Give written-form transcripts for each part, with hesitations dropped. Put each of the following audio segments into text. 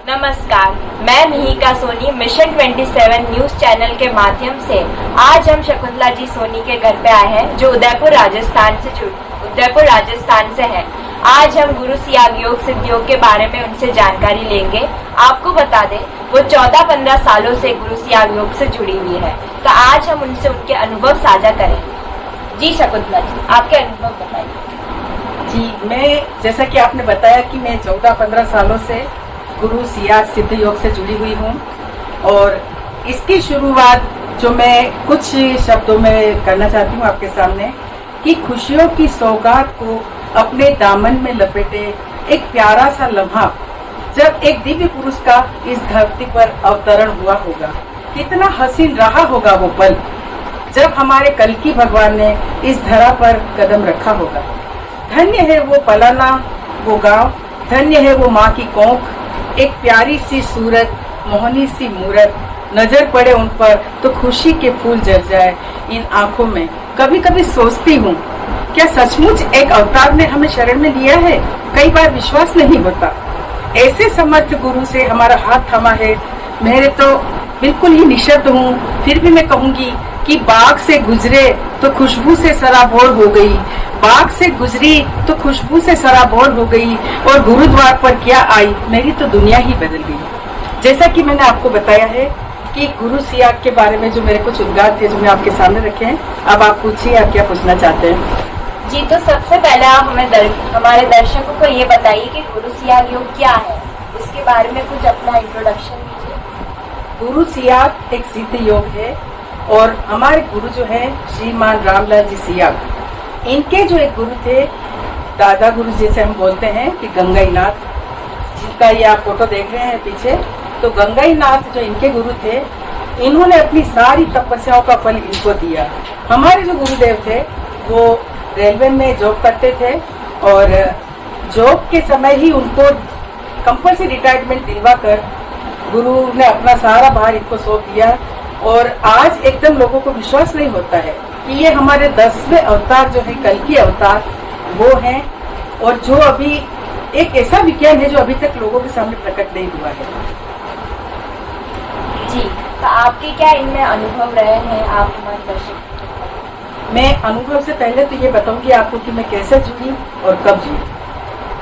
नमस्कार, मैं Mihika Soni mission 27 news channel के माध्यम से आज हम शकुंतला जी सोनी के घर पे आए हैं जो उदयपुर राजस्थान से है। आज हम गुरु सियाग योग सिद्ध योग के बारे में उनसे जानकारी लेंगे। आपको बता दें वो 14-15 सालों से गुरु सियाग योग से जुड़ी हुई है, तो आज हम उनसे उनके अनुभव साझा करेंगे। जी शकुंतला जी, आपके अनुभव बताइए। जी, मैं जैसा कि आपने बताया कि मैं 14-15 सालों से गुरु सियाग सिद्ध योग से जुड़ी हुई हूँ और इसकी शुरुआत जो मैं कुछ शब्दों में करना चाहती हूँ आपके सामने कि खुशियों की सौगात को अपने दामन में लपेटे एक प्यारा सा लम्हा जब एक दिव्य पुरुष का इस धरती पर अवतरण हुआ होगा। कितना हसीन रहा होगा वो पल जब हमारे कल्कि भगवान ने इस धरा पर कदम रखा होगा। धन्य है वो पलाना, वो गांव, धन्य है वो माँ की कोख, एक प्यारी सी सूरत, मोहनी सी मूरत, नजर पड़े उन पर तो खुशी के फूल जर जाए इन आंखों में। कभी कभी सोचती हूँ क्या सचमुच एक अवतार ने हमें शरण में लिया है। कई बार विश्वास नहीं होता। ऐसे समर्थ गुरु से हमारा हाथ थमा है। मेरे तो बिल्कुल ही निशब्द हूँ, फिर भी मैं कहूँगी कि बाग से गुजरे तो खुशबू से सराबोर हो गई, बाग से गुजरी तो खुशबू से सराबोर हो गई और गुरुद्वार पर क्या आई, मेरी तो दुनिया ही बदल गई। जैसा कि मैंने आपको बताया है कि गुरु सियाग के बारे में जो मेरे कुछ उद्गार थे जो मैं आपके सामने रखे हैं। अब आप पूछिए, आप क्या पूछना चाहते हैं। जी, तो सबसे पहले आप हमारे दर्शकों को ये बताइए कि गुरु सियाग योग क्या है, इसके बारे में कुछ अपना इंट्रोडक्शन दीजिए। गुरु सियाग एक सिद्ध योग है और हमारे गुरु जो है श्रीमान रामलाल जी सियाग, इनके जो एक गुरु थे दादा गुरु जैसे हम बोलते हैं कि गंगाईनाथ, जिनका ये आप फोटो देख रहे हैं पीछे, तो गंगाईनाथ जो इनके गुरु थे, इन्होंने अपनी सारी तपस्याओं का फल इनको दिया। हमारे जो गुरुदेव थे वो रेलवे में जॉब करते थे और जॉब के समय ही उनको कंपल्सरी रिटायरमेंट दिलवा कर गुरु ने अपना सारा भार इनको सौंप दिया। और आज एकदम लोगों को विश्वास नहीं होता है कि ये हमारे 10वें अवतार जो है कल्कि अवतार वो हैं और जो अभी एक ऐसा विज्ञान है जो अभी तक लोगों के सामने प्रकट नहीं हुआ है। जी, तो आपके क्या इनमें अनुभव रहे हैं, आप हमारे दर्शक। मैं अनुभव से पहले तो ये बताऊंगी आपको कि मैं कैसे जुड़ी और कब जुड़ी।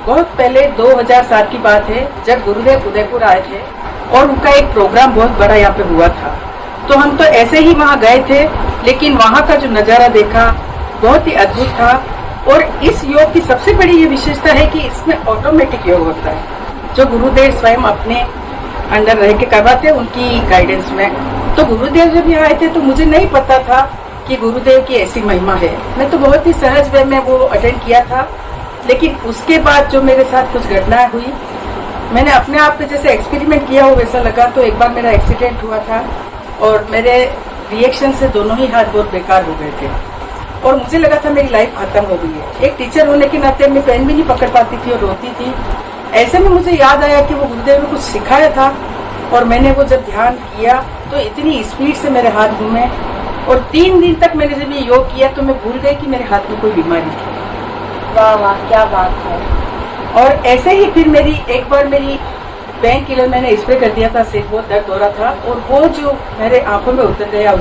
बहुत पहले 2007 की बात है जब गुरुदेव उदयपुर आए थे और उनका एक प्रोग्राम बहुत बड़ा यहाँ पे हुआ था। तो हम तो ऐसे ही वहाँ गए थे, लेकिन वहाँ का जो नज़ारा देखा बहुत ही अद्भुत था। और इस योग की सबसे बड़ी ये विशेषता है कि इसमें ऑटोमेटिक योग होता है जो गुरुदेव स्वयं अपने अंडर रह के करवाते हैं उनकी गाइडेंस में। तो गुरुदेव जब यहाँ आए थे तो मुझे नहीं पता था कि गुरुदेव की ऐसी महिमा है। मैं तो बहुत ही सहज वे में वो अटेंड किया था, लेकिन उसके बाद जो मेरे साथ कुछ घटनाएं हुई, मैंने अपने आप पे जैसे एक्सपेरिमेंट किया हो वैसा लगा। तो एक बार मेरा एक्सीडेंट हुआ था और मेरे रिएक्शन से दोनों ही हाथ बहुत बेकार हो गए थे और मुझे लगा था मेरी लाइफ खत्म हो गई है। एक टीचर होने के नाते मैं पेन भी नहीं पकड़ पाती थी और रोती थी। ऐसे में मुझे याद आया कि वो गुरुदेव ने कुछ सिखाया था और मैंने वो जब ध्यान किया तो इतनी स्पीड से मेरे हाथ घूमे और 3 दिन तक मैंने जब ये योग किया तो मैं भूल गई कि मेरे हाथ में कोई बीमारी थी। वाह वाह, क्या बात है। और ऐसे ही फिर एक बार मेरी पेन किलर मैंने स्प्रे कर दिया था, सिर बहुत दर्द हो रहा था और वो जो मेरे आंखों में उतर गया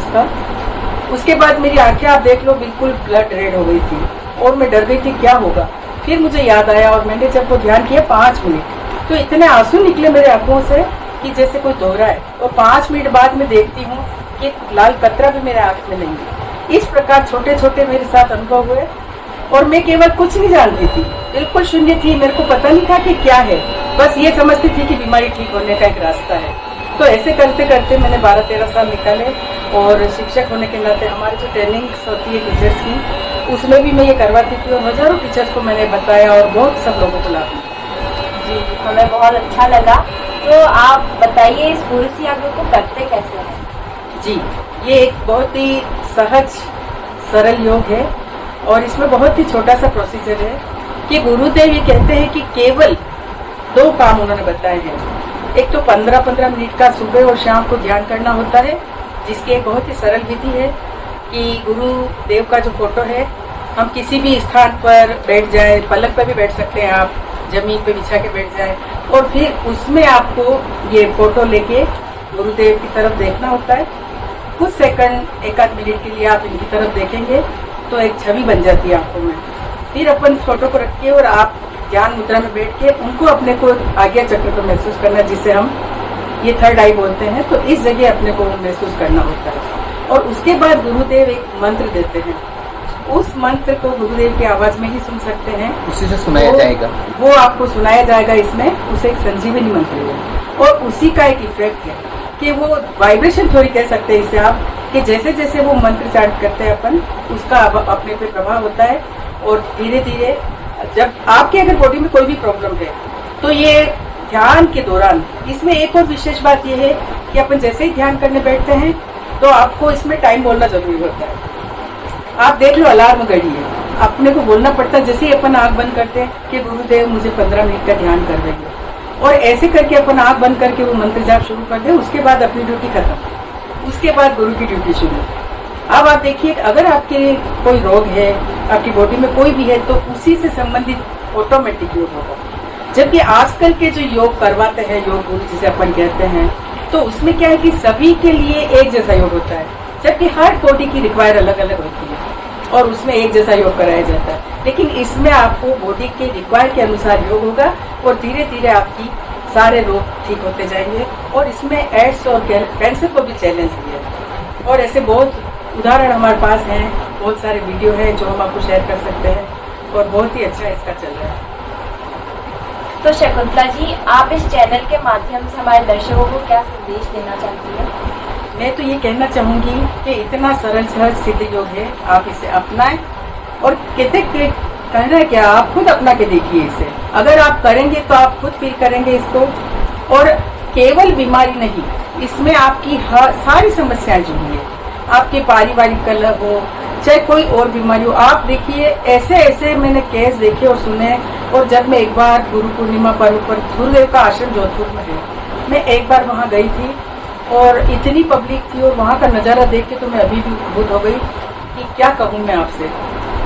उसके बाद मेरी आंखें आप देख लो बिल्कुल ब्लड रेड हो गई थी और मैं डर गई थी क्या होगा। फिर मुझे याद आया और मैंने जब वो ध्यान किया 5 मिनट तो इतने आंसू निकले मेरे आंखों से कि जैसे कोई धो रहा है। और 5 मिनट बाद मैं देखती हूँ कि लाल कतरा भी मेरे आंख में नहीं है। इस प्रकार छोटे छोटे मेरे साथ अनुभव हुए और मैं केवल कुछ नहीं जानती थी, बिल्कुल शून्य थी। मेरे को पता नहीं था कि क्या है, बस ये समझती थी कि बीमारी ठीक होने का एक रास्ता है। तो ऐसे करते करते मैंने 12-13 साल निकाले और शिक्षक होने के नाते हमारी जो ट्रेनिंग्स होती है टीचर्स की, उसमें भी मैं ये करवाती थी और हजारों टीचर्स को मैंने बताया और बहुत सब लोगों को लाभ मिला। जी, हमें बहुत अच्छा लगा। तो आप बताइए इस गुरु सियाग योग को करते कैसे हैं। जी, ये एक बहुत ही सहज सरल योग है और इसमें बहुत ही छोटा सा प्रोसीजर है कि गुरुदेव ये कहते हैं कि केवल 2 काम उन्होंने बताए हैं। एक तो 15-15 मिनट का सुबह और शाम को ध्यान करना होता है, जिसकी एक बहुत ही सरल विधि है कि गुरुदेव का जो फोटो है हम किसी भी स्थान पर बैठ जाए, पलंग पर भी बैठ सकते हैं आप, जमीन पे बिछा के बैठ जाए और फिर उसमें आपको ये फोटो लेके गुरुदेव की तरफ देखना होता है। कुछ सेकंड, एक आध मिनट के लिए आप इनकी तरफ देखेंगे तो एक छवि बन जाती है आंखों में। फिर अपन फोटो को रख के और आप ध्यान मुद्रा में बैठ के उनको अपने को आज्ञा चक्र को महसूस करना, जिसे हम ये थर्ड आई बोलते हैं। तो इस जगह अपने को महसूस करना होता है और उसके बाद गुरुदेव एक मंत्र देते हैं। उस मंत्र को गुरुदेव की आवाज में ही सुन सकते हैं, उसी से सुनाया जाएगा। वो आपको सुनाया जाएगा। इसमें उसे एक संजीवनी मंत्र है और उसी का एक इफेक्ट है कि वो वाइब्रेशन थोड़ी कह सकते हैं इसे आप, कि जैसे जैसे वो मंत्र चांट करते हैं अपन, उसका अपने पे प्रभाव होता है। और धीरे धीरे जब आपके अगर बॉडी में कोई भी प्रॉब्लम है तो ये ध्यान के दौरान, इसमें एक और विशेष बात ये है कि अपन जैसे ही ध्यान करने बैठते हैं तो आपको इसमें टाइम बोलना जरूरी होता है। आप देख लो, अलार्म घड़ी है, अपने को बोलना पड़ता है जैसे ही अपन आंख बंद करते हैं कि गुरुदेव मुझे 15 मिनट का ध्यान कर देंगे, और ऐसे करके अपन आंख बंद करके वो मंत्र जाप शुरू कर दे। उसके बाद अपनी ड्यूटी खत्म, उसके बाद गुरु की ड्यूटी शुरू। अब आप देखिए, अगर आपके कोई रोग है, आपकी बॉडी में कोई भी है, तो उसी से संबंधित ऑटोमेटिक योग होगा। जबकि आजकल के जो योग करवाते हैं, योग गुरु जिसे अपन कहते हैं, तो उसमें क्या है कि सभी के लिए एक जैसा योग होता है, जबकि हर बॉडी की रिक्वायर अलग अलग होती है और उसमें एक जैसा योग कराया जाता है। लेकिन इसमें आपको बॉडी के रिक्वायर के अनुसार योग होगा और धीरे धीरे आपकी सारे रोग ठीक होते जाएंगे। और इसमें एड्स और कैंसर को भी चैलेंज दिया है और ऐसे बहुत उदाहरण हमारे पास हैं, बहुत सारे वीडियो हैं जो हम आपको शेयर कर सकते हैं और बहुत ही अच्छा इसका चल रहा है। तो शकुंतला जी, आप इस चैनल के माध्यम से हमारे दर्शकों को क्या संदेश देना चाहती हैं? मैं तो ये कहना चाहूंगी कि इतना सरल सहज सिद्ध योग है, आप इसे अपनाएं और कहना है क्या, आप खुद अपना के देखिए इसे। अगर आप करेंगे तो आप खुद फील करेंगे इसको। और केवल बीमारी नहीं, इसमें आपकी सारी समस्याएं जुड़ी है। आपके पारिवारिक कलह हो, चाहे कोई और बीमारी हो, आप देखिए ऐसे ऐसे मैंने केस देखे और सुने। और जब मैं एक बार गुरु पूर्णिमा पर्व पर गुरुदेव का आश्रम जोधपुर में है, मैं एक बार वहाँ गई थी और इतनी पब्लिक थी और वहाँ का नज़ारा देख के तो मैं अभी भी अद्भुत हो गई कि क्या कहूँ मैं आपसे।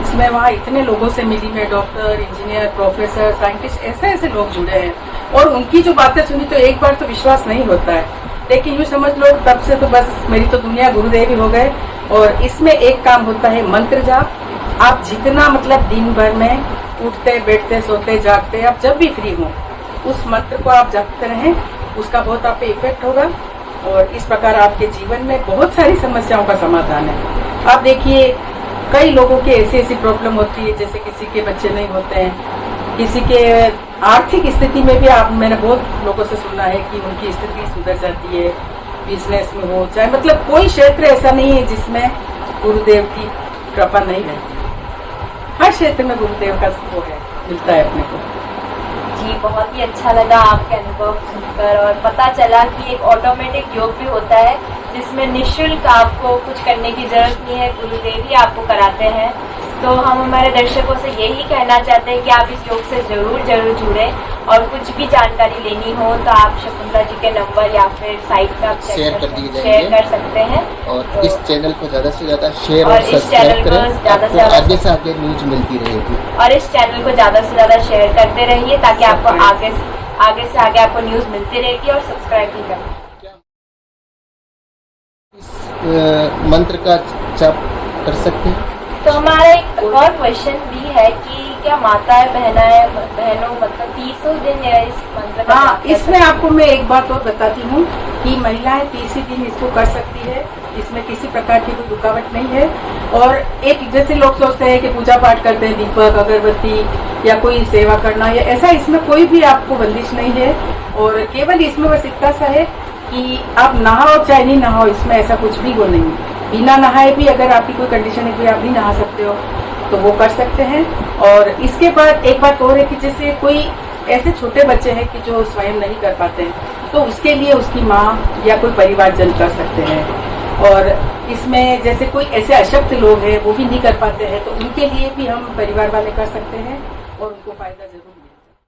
इसमें वहाँ इतने लोगों से मिली मैं, डॉक्टर, इंजीनियर, प्रोफेसर, साइंटिस्ट, ऐसे ऐसे लोग जुड़े हैं और उनकी जो बातें सुनी तो एक बार तो विश्वास नहीं होता है। लेकिन यूँ समझ लो, तब से तो बस मेरी तो दुनिया गुरुदेव ही हो गए। और इसमें एक काम होता है मंत्र जाप। आप जितना मतलब दिन भर में उठते बैठते सोते जागते, आप जब भी फ्री हो उस मंत्र को आप जपते रहें, उसका बहुत आप पे इफेक्ट होगा और इस प्रकार आपके जीवन में बहुत सारी समस्याओं का समाधान है। आप देखिए, कई लोगों के ऐसी प्रॉब्लम होती है, जैसे किसी के बच्चे नहीं होते हैं, किसी के आर्थिक स्थिति में भी मैंने बहुत लोगों से सुना है कि उनकी स्थिति सुधर जाती है, बिजनेस में हो, चाहे मतलब कोई क्षेत्र ऐसा नहीं है जिसमें गुरुदेव की कृपा नहीं रहती। हर क्षेत्र में गुरुदेव का वो है, मिलता है अपने को। जी, बहुत ही अच्छा लगा आपके अनुभव सुनकर और पता चला कि एक ऑटोमेटिक योग भी होता है जिसमें निःशुल्क आपको कुछ करने की जरूरत नहीं है, गुरुदेव ही आपको कराते हैं। तो हम हमारे दर्शकों से यही कहना चाहते हैं कि आप इस योग से जरूर जुड़ें और कुछ भी जानकारी लेनी हो तो आप शकुंतला जी के नंबर या फिर साइट का शेयर कर सकते हैं। और तो इस चैनल को ज्यादा से ज्यादा शेयर और इस चैनल को ज्यादा से ज्यादा आगे से आगे न्यूज मिलती रहेगी और इस चैनल को ज्यादा से ज्यादा शेयर करते रहिए ताकि आपको आगे से आगे आपको न्यूज मिलती रहेगी। और सब्सक्राइब भी करें। इस मंत्र का जाप कर सकते हैं। तो हमारा एक और क्वेश्चन भी है कि क्या माताएं बहनों मतलब 30 दिन इस मंत्र का हाँ, इसमें आपको मैं एक बात और बताती हूँ कि महिलाएं 30 दिन इसको कर सकती है, इसमें किसी प्रकार की कोई रुकावट नहीं है। और एक जैसे लोग सोचते हैं कि पूजा पाठ करते हैं, दीपक अगरबत्ती या कोई सेवा करना, या ऐसा इसमें कोई भी आपको बंदिश नहीं है। और केवल इसमें बस इतना सा है कि आप नहाओ चाहे नहीं नहाओ, इसमें ऐसा कुछ भी वो नहीं। बिना नहाए भी अगर आपकी कोई कंडीशन है कि आप नहीं नहा सकते हो तो वो कर सकते हैं। और इसके बाद एक बात और है कि जैसे कोई ऐसे छोटे बच्चे हैं कि जो स्वयं नहीं कर पाते हैं तो उसके लिए उसकी माँ या कोई परिवारजन कर सकते हैं। और इसमें जैसे कोई ऐसे अशक्त लोग हैं वो भी नहीं कर पाते हैं तो उनके लिए भी हम परिवार वाले कर सकते हैं और उनको फायदा जरूर